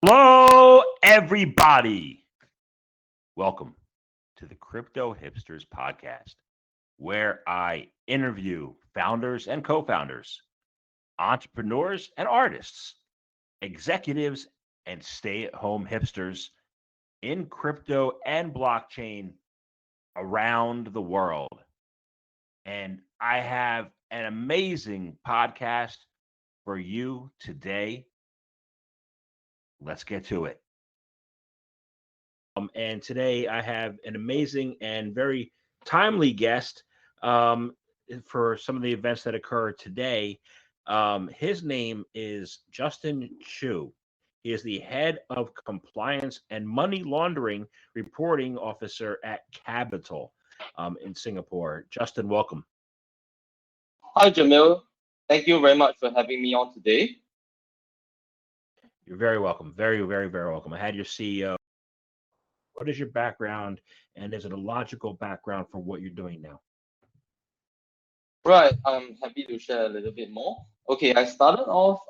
Hello, everybody. Welcome to the Crypto Hipsters podcast, where I interview founders and co founders, entrepreneurs and artists, executives and stay at home hipsters in crypto and blockchain around the world. And I have an amazing podcast for you today. Let's get to it. And today I have an amazing and very timely guest for some of the events that occur today. His name is Justin Choo. He is the head of compliance and money laundering reporting officer at Cabital in Singapore. Justin, welcome. Hi, Jamil. Thank you very much for having me on today. You're very welcome. Very, very, very welcome. I had your CEO. What is your background, and is it a logical background for what you're doing now? Right, I'm happy to share a little bit more. Okay, I started off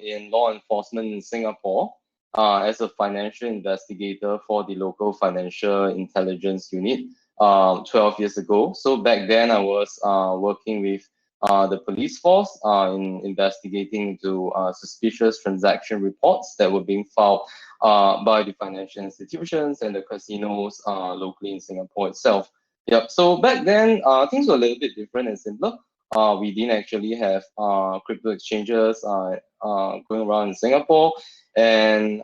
in law enforcement in Singapore as a financial investigator for the local financial intelligence unit 12 years ago. So back then I was working with the police force in investigating into suspicious transaction reports that were being filed by the financial institutions and the casinos locally in Singapore itself. Yep. So back then, things were a little bit different and simpler. We didn't actually have crypto exchanges going around in Singapore, and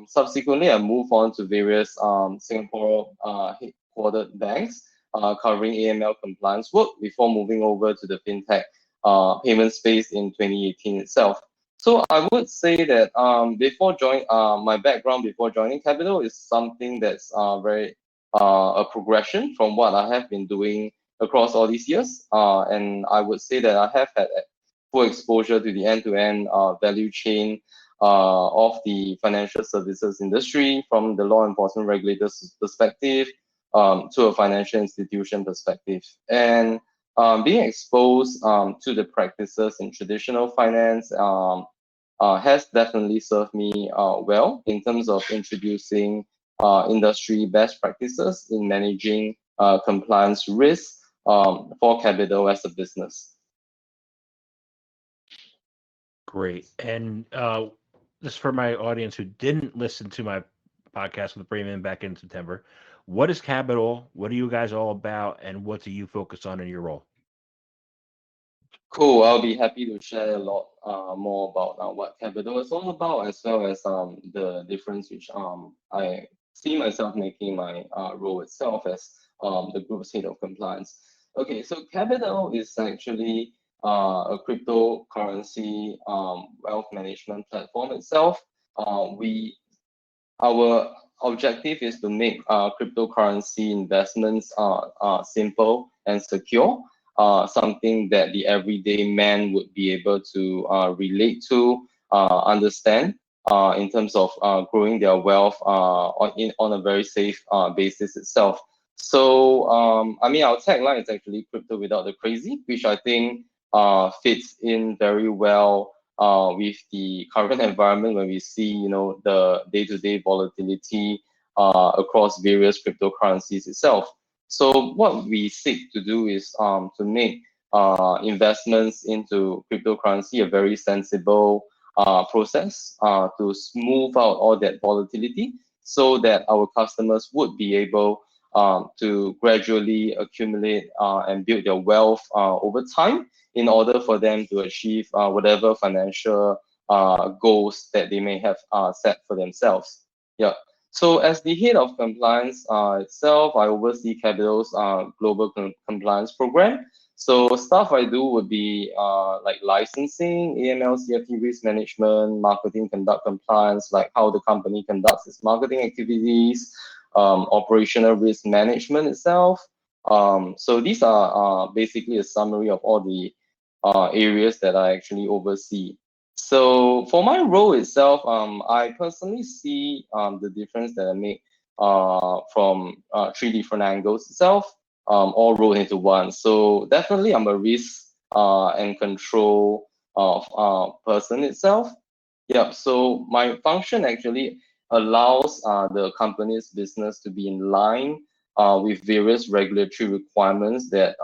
subsequently, I moved on to various Singapore headquartered banks covering AML compliance work before moving over to the fintech payment space in 2018 itself. So I would say that my background before joining Capital is something that's very a progression from what I have been doing across all these years. And I would say that I have had full exposure to the end-to-end value chain of the financial services industry, from the law enforcement regulators perspective to a financial institution perspective. And being exposed to the practices in traditional finance has definitely served me well in terms of introducing industry best practices in managing compliance risk for Capital as a business. Great. And this for my audience who didn't listen to my podcast with Bremen back in September. What is Capital? What are you guys all about? And what do you focus on in your role? Cool. I'll be happy to share a lot more about what Capital is all about, as well as the difference which I see myself making my role itself as the group's head of compliance. Okay, so Capital is actually a cryptocurrency wealth management platform itself. Our objective is to make cryptocurrency investments simple and secure, something that the everyday man would be able to relate to, understand in terms of growing their wealth on a very safe basis itself. So, I mean, our tagline is actually crypto without the crazy, which I think fits in very well with the current environment when we see, the day-to-day volatility across various cryptocurrencies itself. So what we seek to do is to make investments into cryptocurrency a very sensible process to smooth out all that volatility, so that our customers would be able to gradually accumulate and build their wealth over time, in order for them to achieve whatever financial goals that they may have set for themselves. Yeah. So as the head of compliance itself, I oversee Capital's global compliance program. So stuff I do would be like licensing, AML, CFT risk management, marketing conduct compliance, like how the company conducts its marketing activities, operational risk management itself. So these are basically a summary of all the areas that I actually oversee. So for my role itself, I personally see the difference that I make from three different angles itself, all rolled into one. So definitely I'm a risk and control of person itself. Yeah, so my function actually allows the company's business to be in line with various regulatory requirements that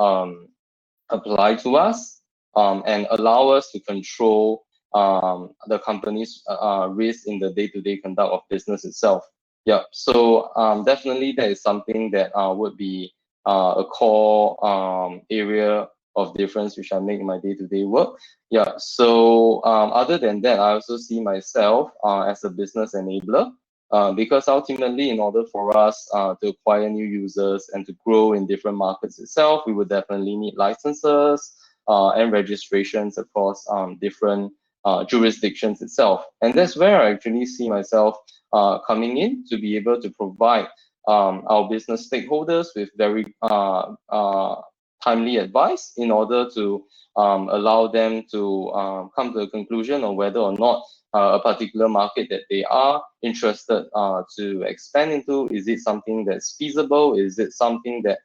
apply to us and allow us to control the company's risk in the day-to-day conduct of business itself. Yeah, so definitely that is something that would be a core area of difference which I make in my day-to-day work. Yeah, so other than that, I also see myself as a business enabler. Because ultimately, in order for us to acquire new users and to grow in different markets itself, we would definitely need licenses and registrations across different jurisdictions itself. And that's where I actually see myself coming in to be able to provide our business stakeholders with very timely advice in order to allow them to come to a conclusion on whether or not a particular market that they are interested to expand into. Is it something that's feasible? Is it something that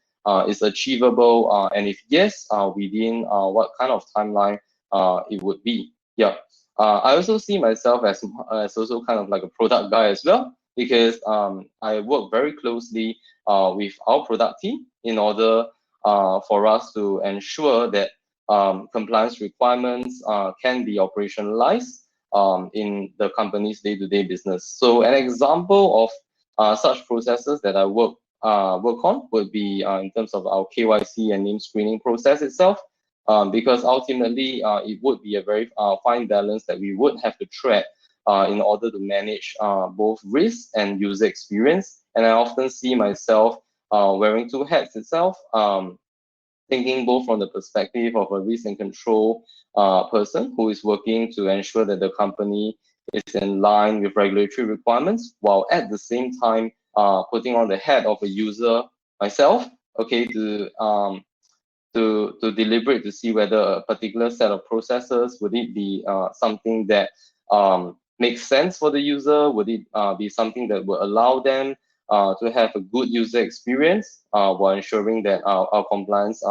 is achievable? And if yes, within what kind of timeline it would be. Yeah. I also see myself as also kind of like a product guy as well, because I work very closely with our product team in order for us to ensure that compliance requirements can be operationalized in the company's day-to-day business. So an example of such processes that I work on would be in terms of our KYC and name screening process itself, because ultimately it would be a very fine balance that we would have to tread in order to manage both risk and user experience. And I often see myself wearing two hats itself, thinking both from the perspective of a risk and control person who is working to ensure that the company is in line with regulatory requirements, while at the same time putting on the hat of a user myself, okay, to deliberate to see whether a particular set of processes, would it be something that makes sense for the user? Would it be something that will allow them to have a good user experience while ensuring that our compliance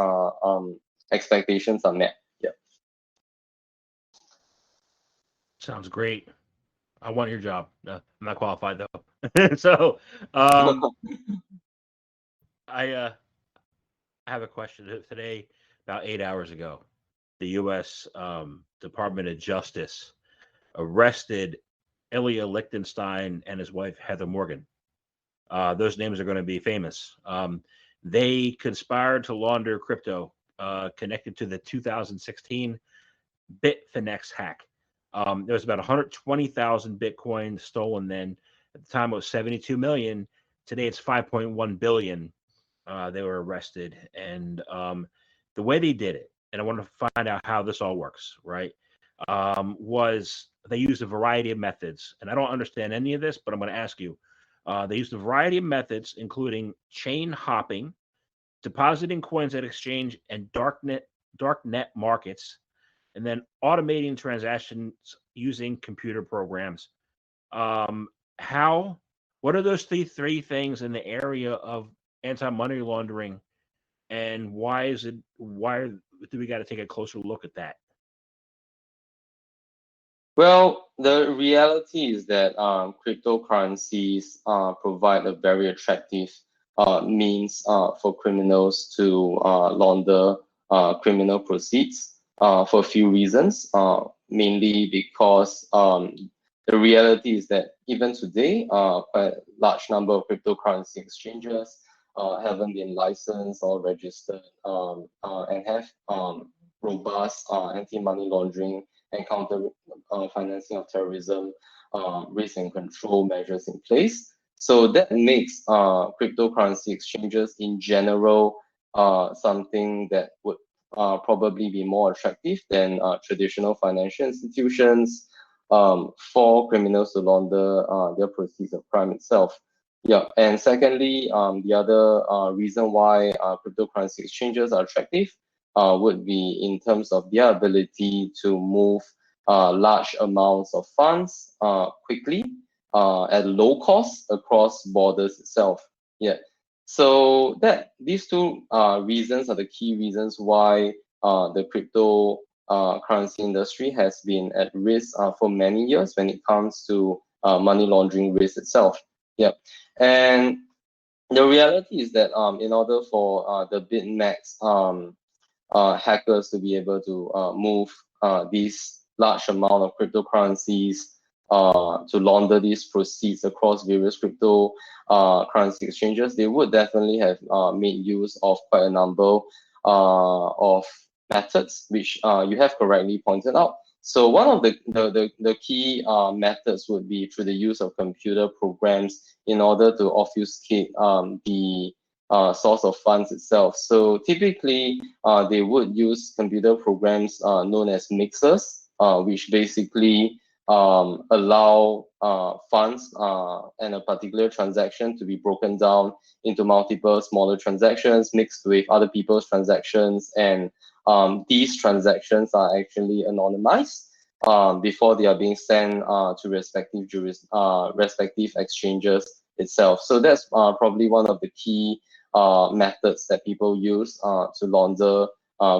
expectations are met? Yeah. Sounds great. I want your job. I'm not qualified though. So I have a question. Today, about 8 hours ago, the U.S. Department of Justice arrested Ilya Lichtenstein and his wife Heather Morgan. Those names are going to be famous. They conspired to launder crypto connected to the 2016 Bitfinex hack. There was about 120,000 Bitcoin stolen then. At the time, it was 72 million. Today, it's 5.1 billion. They were arrested. And the way they did it, and I want to find out how this all works, right, was they used a variety of methods. And I don't understand any of this, but I'm going to ask you. They used a variety of methods, including chain hopping, depositing coins at exchange and darknet markets, and then automating transactions using computer programs. What are those three things in the area of anti-money laundering, and why do we got to take a closer look at that? Well, the reality is that cryptocurrencies provide a very attractive means for criminals to launder criminal proceeds for a few reasons. Mainly because the reality is that even today, quite a large number of cryptocurrency exchanges haven't been licensed or registered and have robust anti-money laundering and counter financing of terrorism risk and control measures in place. So that makes cryptocurrency exchanges in general something that would probably be more attractive than traditional financial institutions for criminals to launder their proceeds of crime itself. Yeah, and secondly, the other reason why cryptocurrency exchanges are attractive would be in terms of their ability to move large amounts of funds quickly at low cost across borders itself. Yeah. So these two reasons are the key reasons why the crypto currency industry has been at risk for many years when it comes to money laundering risk itself. Yeah, and the reality is that in order for the Bitfinex hackers to be able to move these large amount of cryptocurrencies to launder these proceeds across various crypto currency exchanges, they would definitely have made use of quite a number of methods, which you have correctly pointed out. So one of the key methods would be through the use of computer programs in order to obfuscate the source of funds itself. So typically, they would use computer programs known as mixers, which basically allow funds and a particular transaction to be broken down into multiple smaller transactions mixed with other people's transactions, and these transactions are actually anonymized before they are being sent to respective exchanges itself. So that's probably one of the key methods that people use to launder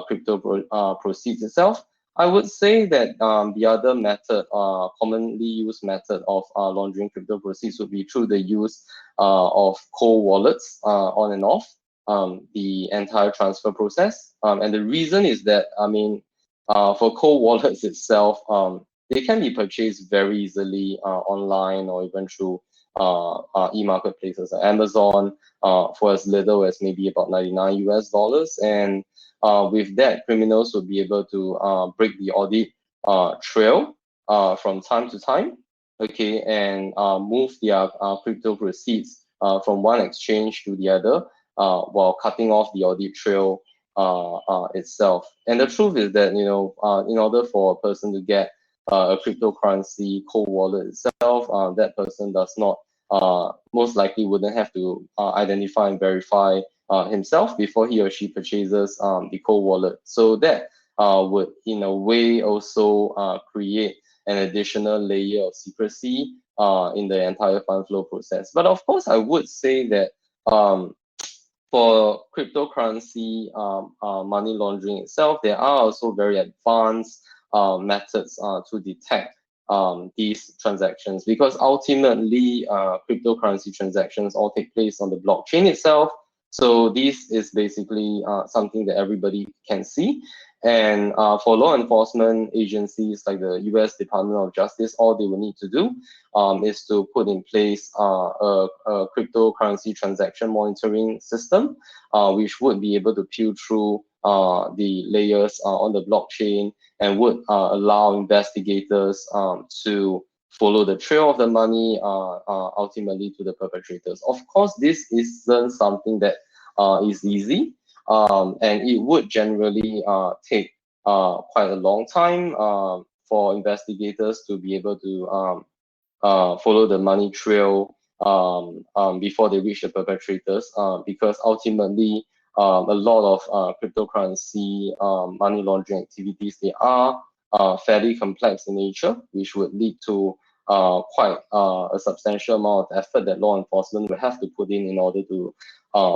crypto proceeds itself. I would say that the other method, commonly used method of laundering crypto proceeds would be through the use of cold wallets on and off the entire transfer process. And the reason is that, I mean, for cold wallets itself, they can be purchased very easily online or even through e-marketplaces like Amazon for as little as maybe about $99. And with that, criminals will be able to break the audit trail from time to time, okay, and move their crypto proceeds from one exchange to the other while cutting off the audit trail itself. And the truth is that, you know, in order for a person to get a cryptocurrency cold wallet itself, that person does not most likely wouldn't have to identify and verify himself before he or she purchases the cold wallet. So that would in a way also create an additional layer of secrecy in the entire fund flow process. But of course, I would say that for cryptocurrency money laundering itself, there are also very advanced methods to detect these transactions, because ultimately cryptocurrency transactions all take place on the blockchain itself. So this is basically something that everybody can see. And for law enforcement agencies like the US Department of Justice, all they will need to do is to put in place a cryptocurrency transaction monitoring system, which would be able to peel through the layers on the blockchain and would allow investigators to follow the trail of the money ultimately to the perpetrators. Of course, this isn't something that is easy, and it would generally take quite a long time for investigators to be able to follow the money trail before they reach the perpetrators, because ultimately a lot of cryptocurrency money laundering activities, they are fairly complex in nature, which would lead to quite a substantial amount of effort that law enforcement will have to put in order to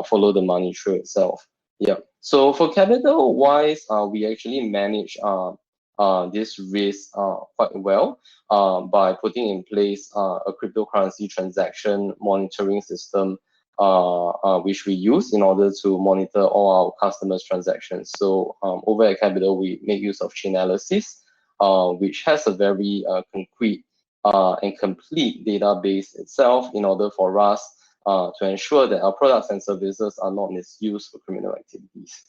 follow the money trail itself. Yeah. So for Cabital wise, we actually manage this risk quite well by putting in place a cryptocurrency transaction monitoring system, which we use in order to monitor all our customers' transactions. So over at Cabital, we make use of Chainalysis, which has a very concrete and complete database itself in order for us to ensure that our products and services are not misused for criminal activities.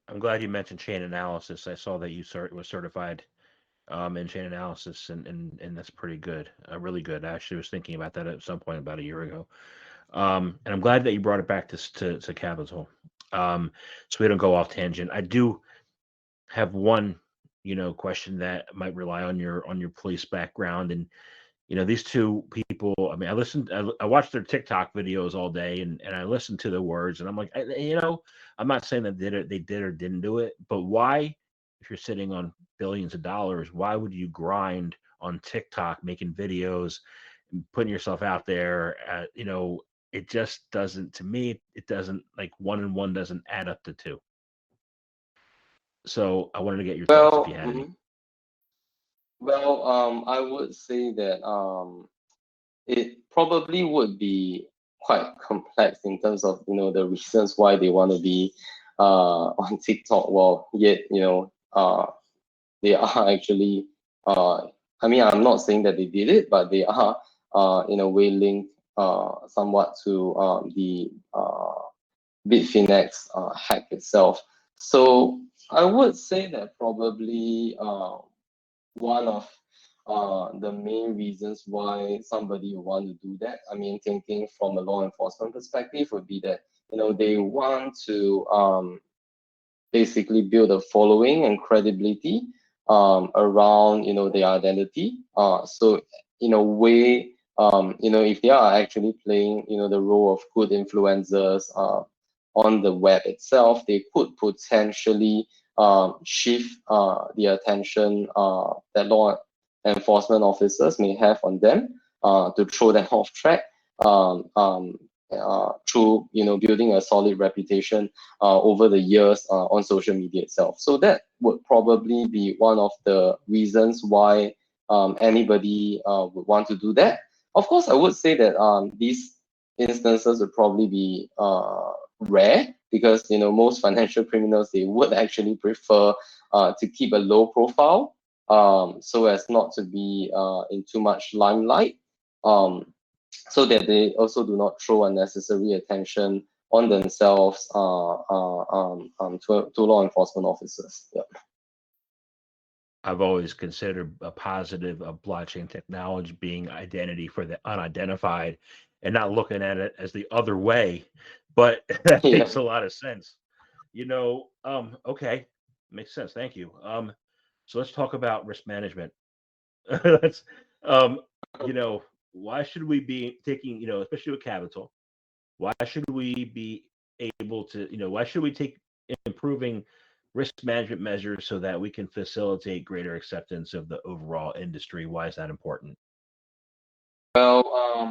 I'm glad you mentioned chain analysis. I saw that you were certified in chain analysis, and that's pretty good, really good. I actually was thinking about that at some point about a year ago. And I'm glad that you brought it back to Capital. So we don't go off tangent. I do have one, question that might rely on your police background, and these two people. I mean, I watched their TikTok videos all day, and I listened to the words, and I'm like, I'm not saying that they did or didn't do it, but why, if you're sitting on billions of dollars, why would you grind on TikTok making videos and putting yourself out there? It just doesn't, to me, it doesn't, like, one and one doesn't add up to two. So I wanted to get your thoughts if you had any. Well, I would say that it probably would be quite complex in terms of the reasons why they want to be on TikTok. Well, yet they are actually I mean, I'm not saying that they did it, but they are in a way linked somewhat to the Bitfinex hack itself. So I would say that probably one of the main reasons why somebody would want to do that, I mean, thinking from a law enforcement perspective, would be that they want to basically build a following and credibility around their identity. So in a way, if they are actually playing the role of good influencers on the web itself, they could potentially shift the attention that law enforcement officers may have on them to throw them off track through building a solid reputation over the years on social media itself. So that would probably be one of the reasons why anybody would want to do that. Of course, I would say that these instances would probably be rare, because most financial criminals, they would actually prefer to keep a low profile so as not to be in too much limelight, so that they also do not throw unnecessary attention on themselves to law enforcement officers. Yeah. I've always considered a positive of blockchain technology being identity for the unidentified and not looking at it as the other way. But that Yeah. makes a lot of sense. Okay. Makes sense. Thank you. So let's talk about risk management. Let's you know, why should we be taking, especially with Capital, why should we be able to, why should we take improving risk management measures so that we can facilitate greater acceptance of the overall industry? Why is that important? Well,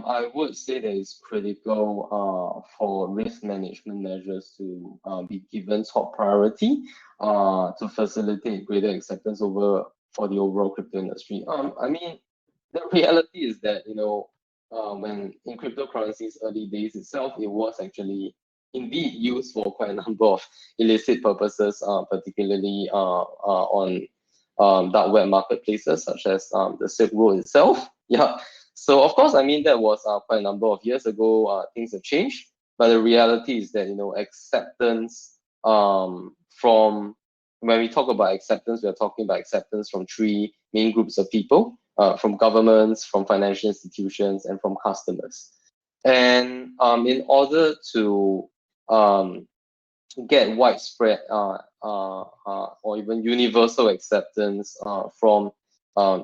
I would say that it's critical for risk management measures to be given top priority to facilitate greater acceptance for the overall crypto industry. I mean, the reality is that when in cryptocurrencies early days itself, it was actually indeed used for quite a number of illicit purposes, particularly on dark web marketplaces such as the Silk Road itself. Yeah. So of course, I mean, that was quite a number of years ago. Things have changed, but the reality is that acceptance from when we talk about acceptance, we are talking about acceptance from three main groups of people: from governments, from financial institutions, and from customers. And in order to get widespread or even universal acceptance from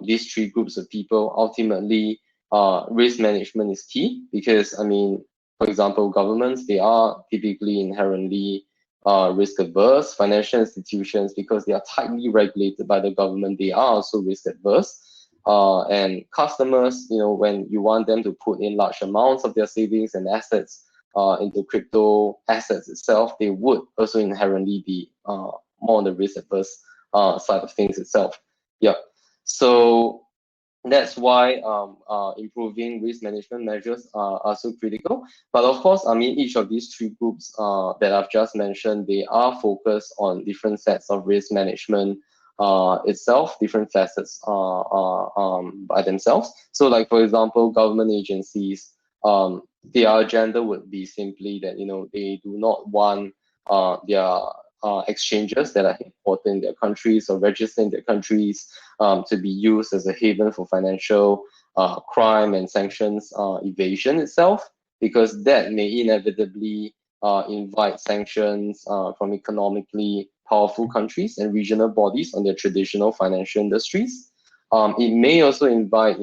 these three groups of people, ultimately risk management is key, because I mean, for example, governments, they are typically inherently risk averse. Financial institutions, because they are tightly regulated by the government, they are also risk adverse. And customers, when you want them to put in large amounts of their savings and assets into crypto assets itself, they would also inherently be more on the risk averse side of things itself. Yeah. So that's why improving risk management measures are so critical. But of course, I mean, each of these three groups that I've just mentioned, they are focused on different sets of risk management itself, different facets by themselves. So like, for example, government agencies, their agenda would be simply that, they do not want their exchanges that are important in their countries or registered in their countries to be used as a haven for financial crime and sanctions evasion itself, because that may inevitably invite sanctions from economically powerful countries and regional bodies on their traditional financial industries. It may also invite,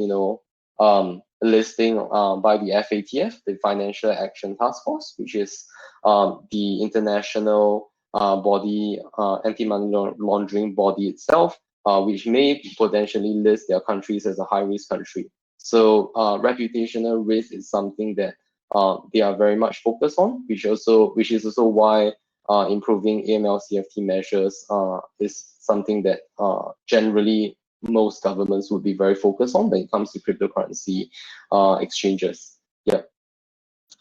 listing by the FATF, the Financial Action Task Force, which is the international body, anti-money laundering body itself, which may potentially list their countries as a high-risk country. So reputational risk is something that they are very much focused on, which is also why improving AML CFT measures is something that generally most governments would be very focused on when it comes to cryptocurrency exchanges. Yeah.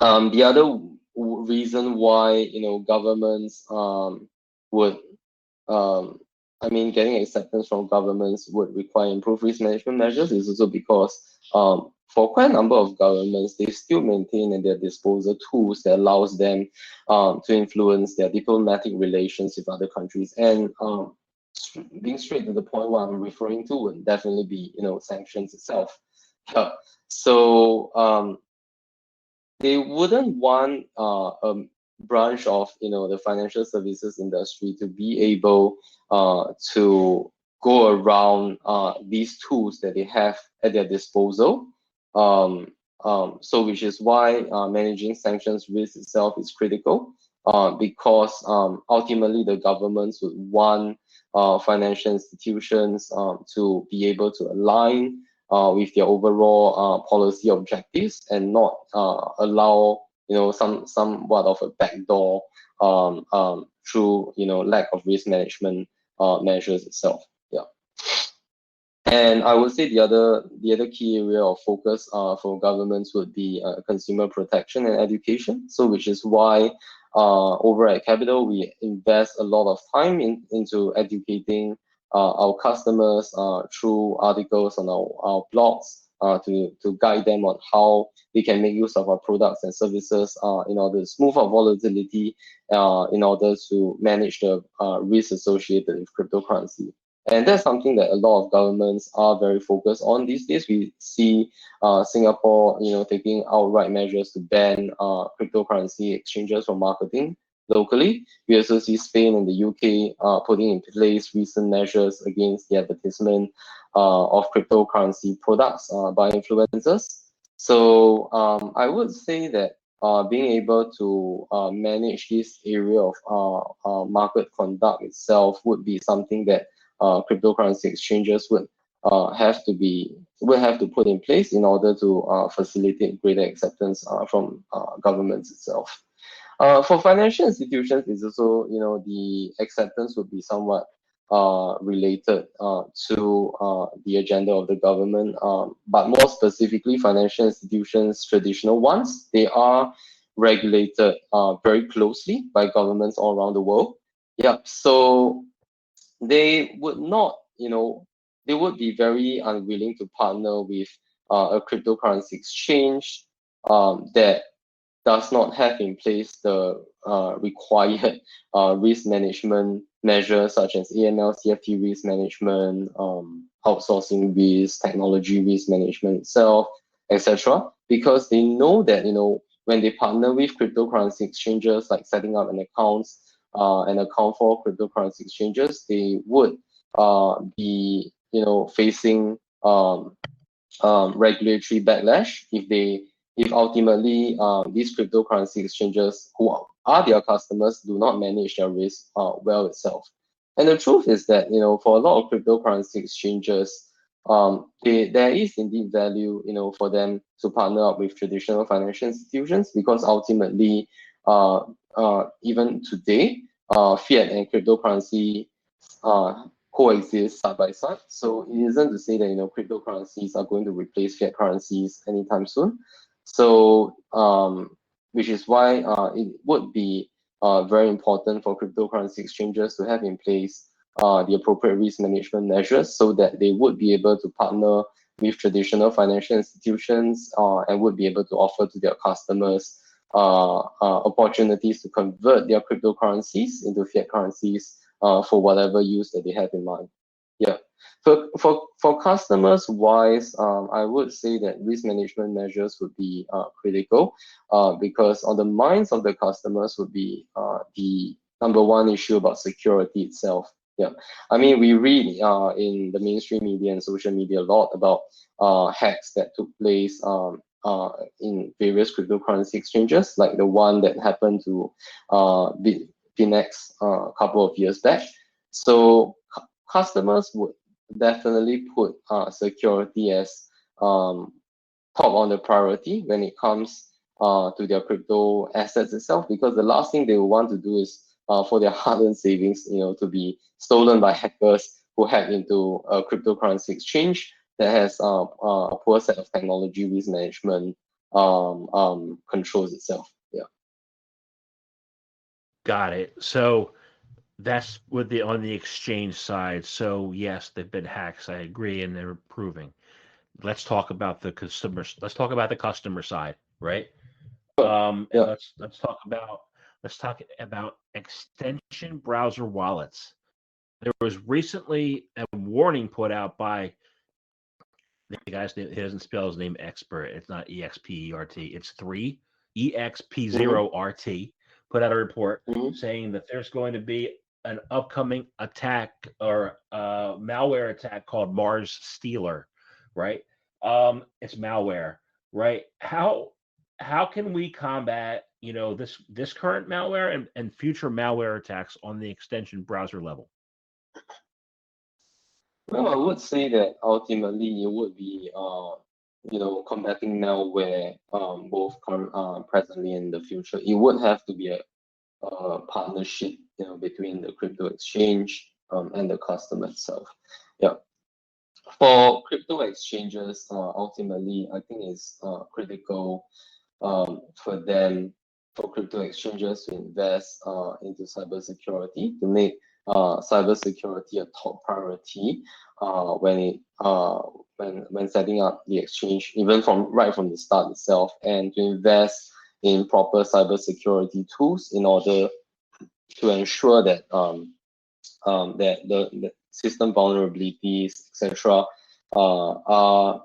The other reason why governments would getting acceptance from governments would require improved risk management measures is also because for quite a number of governments, they still maintain at their disposal tools that allows them to influence their diplomatic relations with other countries. And being straight to the point, what I'm referring to would definitely be sanctions itself. Yeah. So they wouldn't want a branch of the financial services industry to be able to go around these tools that they have at their disposal. So which is why managing sanctions risk itself is critical, because ultimately the governments would want financial institutions to be able to align with their overall policy objectives and not allow somewhat of a backdoor through lack of risk management measures itself. Yeah. And I would say the other key area of focus for governments would be consumer protection and education. So which is why over at Cabital we invest a lot of time into educating our customers through articles on our blogs to guide them on how they can make use of our products and services in order to smooth out volatility, in order to manage the risk associated with cryptocurrency. And that's something that a lot of governments are very focused on these days. We see Singapore, taking outright measures to ban cryptocurrency exchanges from marketing locally. We also see Spain and the UK putting in place recent measures against the advertisement of cryptocurrency products by influencers. So I would say that being able to manage this area of market conduct itself would be something that cryptocurrency exchanges would have to put in place in order to facilitate greater acceptance from governments itself. For financial institutions, it's also the acceptance would be somewhat related to the agenda of the government, but more specifically, financial institutions, traditional ones, they are regulated very closely by governments all around the world. Yeah, so they would not, they would be very unwilling to partner with a cryptocurrency exchange that does not have in place the required risk management measures such as AML, CFT risk management, outsourcing risk, technology risk management itself, etc. Because they know that when they partner with cryptocurrency exchanges, like setting up an account for cryptocurrency exchanges, they would be facing regulatory backlash if ultimately these cryptocurrency exchanges who are their customers do not manage their risk well itself. And the truth is that for a lot of cryptocurrency exchanges, there is indeed value for them to partner up with traditional financial institutions, because ultimately even today fiat and cryptocurrency coexist side by side. So it isn't to say that cryptocurrencies are going to replace fiat currencies anytime soon. So which is why it would be very important for cryptocurrency exchanges to have in place the appropriate risk management measures, so that they would be able to partner with traditional financial institutions and would be able to offer to their customers opportunities to convert their cryptocurrencies into fiat currencies for whatever use that they have in mind. Yeah. For customers wise, I would say that risk management measures would be critical, because on the minds of the customers would be the number one issue about security itself. Yeah, I mean, we read in the mainstream media and social media a lot about hacks that took place in various cryptocurrency exchanges, like the one that happened to Bitfinex a couple of years back. So customers would definitely put security as top on the priority when it comes to their crypto assets itself, because the last thing they will want to do is for their hard-earned savings, to be stolen by hackers who hack into a cryptocurrency exchange that has a poor set of technology risk management controls itself. Yeah. Got it. So that's with the on the exchange side. So yes, they've been hacks. I agree, and they're improving. Let's talk about the customers. Let's talk about the customer side, right? And Yeah. let's talk about extension browser wallets. There was recently a warning put out by the guy's name. He doesn't spell his name expert. It's not EXPERT. It's 3EXP0RT. Put out a report saying that there's going to be an upcoming attack or malware attack called Mars Stealer, right? It's malware, right? How can we combat this current malware and future malware attacks on the extension browser level? Well, I would say that ultimately it would be combating malware both presently and in the future. It would have to be a partnership between the crypto exchange and the customer itself. Yeah. For crypto exchanges, ultimately, I think it's critical for crypto exchanges to invest into cybersecurity, to make cybersecurity a top priority when setting up the exchange, even right from the start itself, and to invest in proper cybersecurity tools in order to ensure that that the system vulnerabilities, etc., are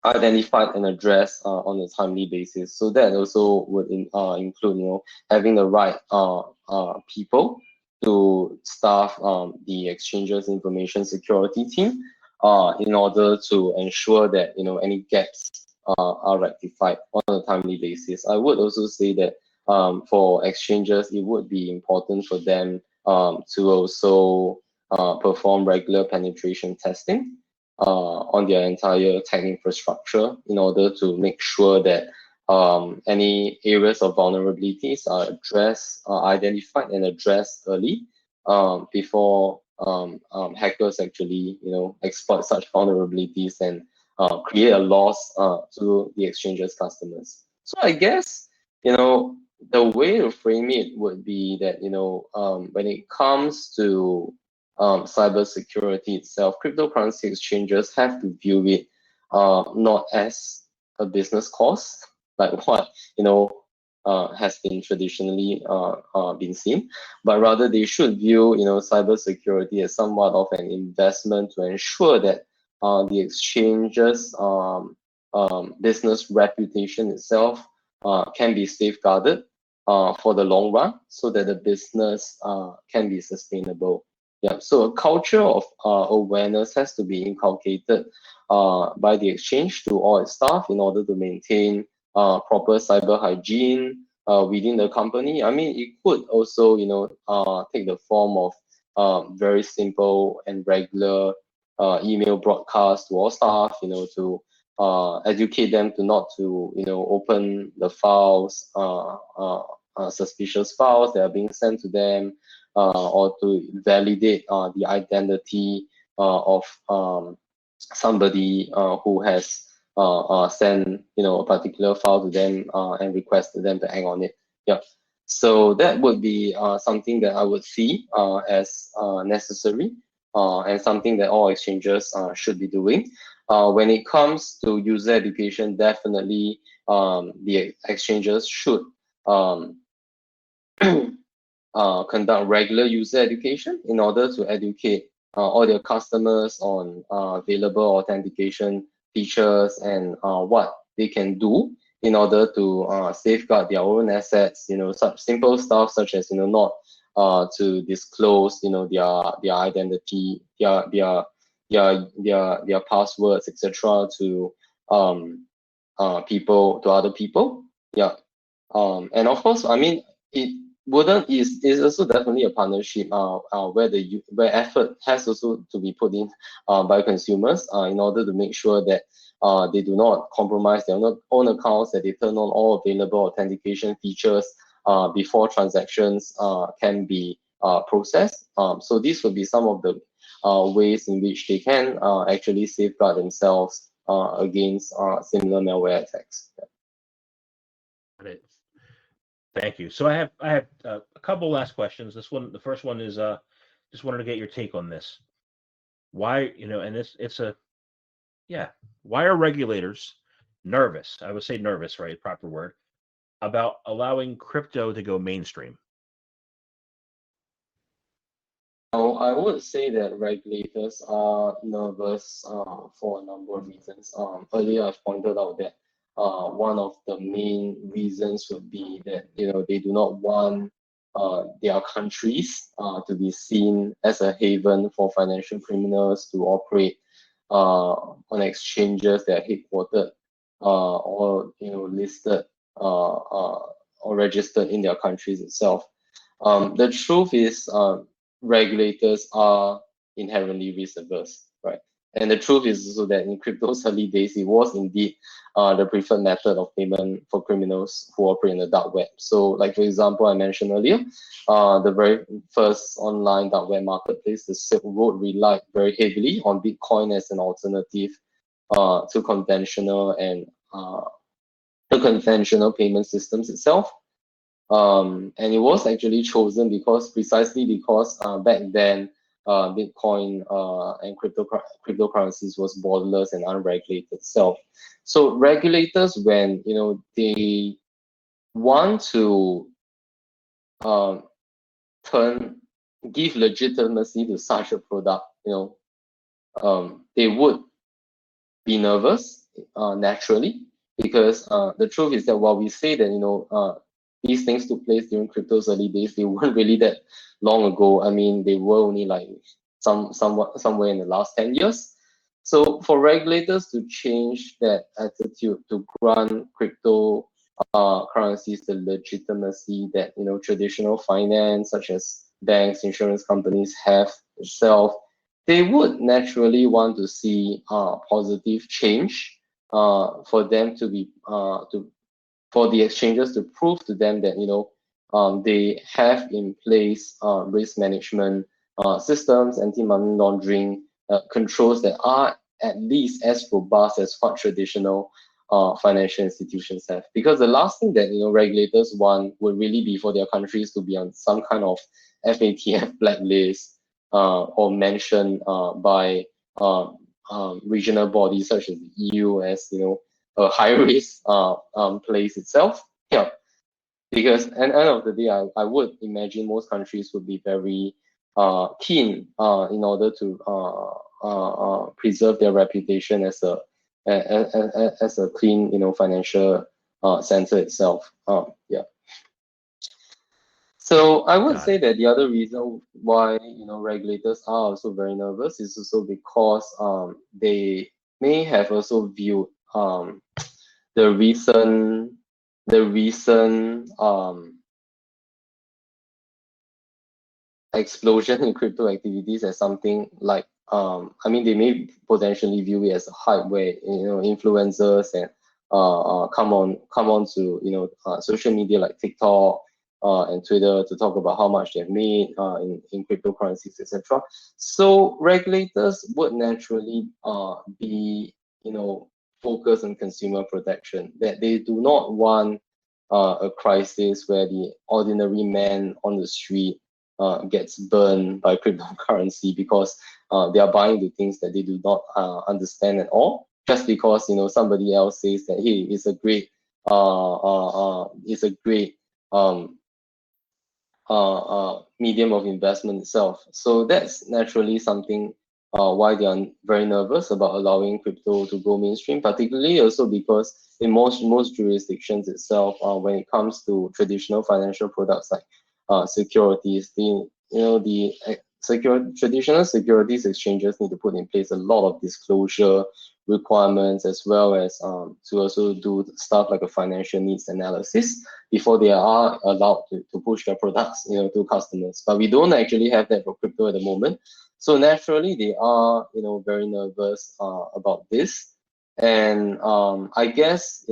identified and addressed on a timely basis. So that also would include having the right people to staff the exchange's information security team in order to ensure that any gaps are rectified on a timely basis. I would also say that for exchanges, it would be important for them to also perform regular penetration testing on their entire tech infrastructure in order to make sure that any areas of vulnerabilities are identified and addressed early before hackers actually exploit such vulnerabilities and create a loss to the exchange's customers. So I guess the way to frame it would be that when it comes to cybersecurity itself, cryptocurrency exchanges have to view it not as a business cost, like what has been traditionally been seen, but rather they should view cybersecurity as somewhat of an investment to ensure that the exchange's business reputation itself can be safeguarded for the long run, so that the business can be sustainable. Yeah, so a culture of awareness has to be inculcated by the exchange to all its staff in order to maintain proper cyber hygiene within the company. I mean, it could also, take the form of very simple and regular email broadcast to all staff, to educate them to not to, open the files, suspicious files that are being sent to them, or to validate the identity of somebody who has sent a particular file to them and requested them to act on it. Yeah. So that would be something that I would see as necessary and something that all exchanges should be doing. When it comes to user education, definitely the exchanges should conduct regular user education in order to educate all their customers on available authentication features and what they can do in order to safeguard their own assets. Such simple stuff such as not to disclose their identity, their passwords, etc. to other people. Yeah. And of course, I mean, it is also definitely a partnership where effort has also to be put in by consumers in order to make sure that they do not compromise their own accounts, that they turn on all available authentication features before transactions can be processed. So these would be some of the ways in which they can actually safeguard themselves against similar malware attacks. Got it. Thank you. So I have a couple last questions. The first one is just wanted to get your take on this. Why, and why are regulators nervous? I would say nervous, right? Proper word, about allowing crypto to go mainstream. I would say that regulators are nervous for a number of reasons. Earlier, I've pointed out that one of the main reasons would be that they do not want their countries to be seen as a haven for financial criminals to operate on exchanges that are headquartered or listed or registered in their countries itself. The truth is, regulators are inherently risk averse, right? And the truth is also that in crypto's early days, it was indeed the preferred method of payment for criminals who operate in the dark web. So, like for example, I mentioned earlier, the very first online dark web marketplace, the Silk Road, relied very heavily on Bitcoin as an alternative to conventional payment systems itself. And it was actually chosen precisely because back then Bitcoin and cryptocurrencies was borderless and unregulated itself. So regulators, when they want to give legitimacy to such a product, they would be nervous naturally, because the truth is that while we say that these things took place during crypto's early days, they weren't really that long ago. I mean, they were only like somewhere in the last 10 years. So for regulators to change that attitude, to grant crypto currencies the legitimacy that traditional finance, such as banks, insurance companies, have itself, they would naturally want to see positive change for them to be for the exchanges to prove to them that they have in place risk management systems, anti-money laundering controls that are at least as robust as what traditional financial institutions have. Because the last thing that regulators want would really be for their countries to be on some kind of FATF blacklist or mentioned by regional bodies such as the EU as a high risk place itself. Yeah, because at the end of the day, I would imagine most countries would be very keen in order to preserve their reputation as a clean financial center itself. Yeah. So I would say that the other reason why regulators are also very nervous is also because they may have also viewed the recent explosion in crypto activities as something like I mean, they may potentially view it as a hype where influencers and come on to social media like TikTok and Twitter to talk about how much they've made in cryptocurrencies, etc. So regulators would naturally be focused on consumer protection, that they do not want a crisis where the ordinary man on the street gets burned by cryptocurrency because they are buying the things that they do not understand at all, just because somebody else says that, hey, it's a great medium of investment itself. So that's naturally something why they are very nervous about allowing crypto to go mainstream, particularly also because in most jurisdictions itself, when it comes to traditional financial products like securities, traditional securities exchanges need to put in place a lot of disclosure requirements, as well as to also do stuff like a financial needs analysis before they are allowed to push their products to customers. But we don't actually have that for crypto at the moment. So naturally they are very nervous about this. And I guess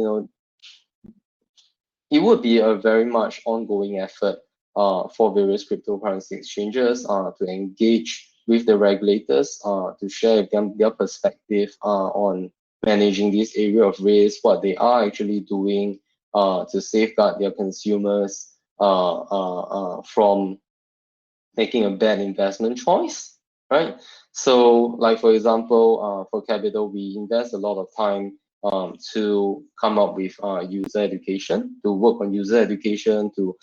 it would be a very much ongoing effort for various cryptocurrency exchanges to engage with the regulators to share with them their perspective on managing this area of risk, what they are actually doing to safeguard their consumers from making a bad investment choice, right? So, like for example, for Cabital, we invest a lot of time to come up with user education, to work on user education, to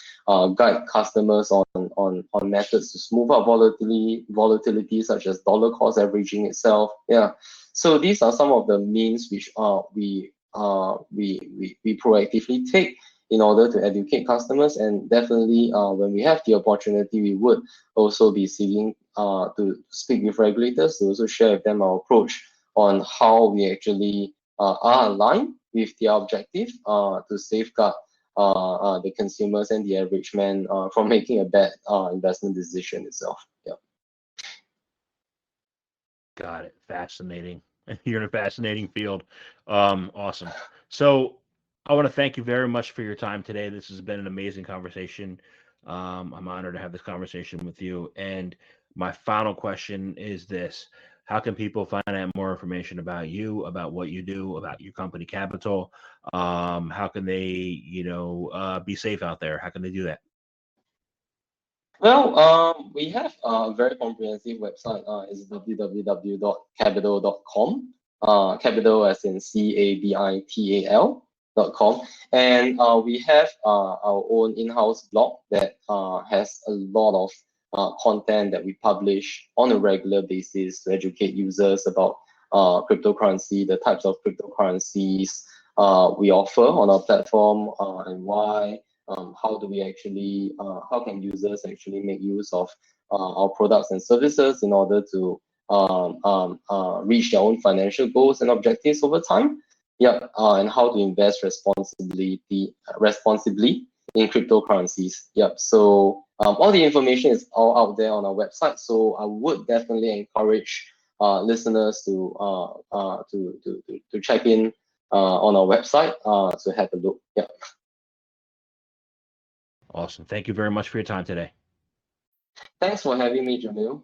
guide customers on methods to smooth out volatility such as dollar cost averaging itself. Yeah. So these are some of the means which we proactively take in order to educate customers, and definitely when we have the opportunity, we would also be seeking to speak with regulators to also share with them our approach on how we actually are aligned with their objective to safeguard the consumers and the average man from making a bad investment decision itself. Yeah. Got it. Fascinating. You're in a fascinating field. Awesome. So I want to thank you very much for your time today. This has been an amazing conversation. I'm honored to have this conversation with you. And my final question is this: how can people find out more information about you, about what you do, about your company Cabital? How can they, be safe out there? How can they do that? Well, we have a very comprehensive website. It's www.cabital.com. Cabital as in Cabital.com. And we have our own in-house blog that has a lot of content that we publish on a regular basis to educate users about cryptocurrency, the types of cryptocurrencies we offer on our platform, and why. How do we actually, how can users actually make use of our products and services in order to reach their own financial goals and objectives over time? Yeah, and how to invest responsibly in cryptocurrencies. Yep. So all the information is all out there on our website. So I would definitely encourage listeners to check in on our website to have a look. Yeah. Awesome. Thank you very much for your time today. Thanks for having me, Jamil.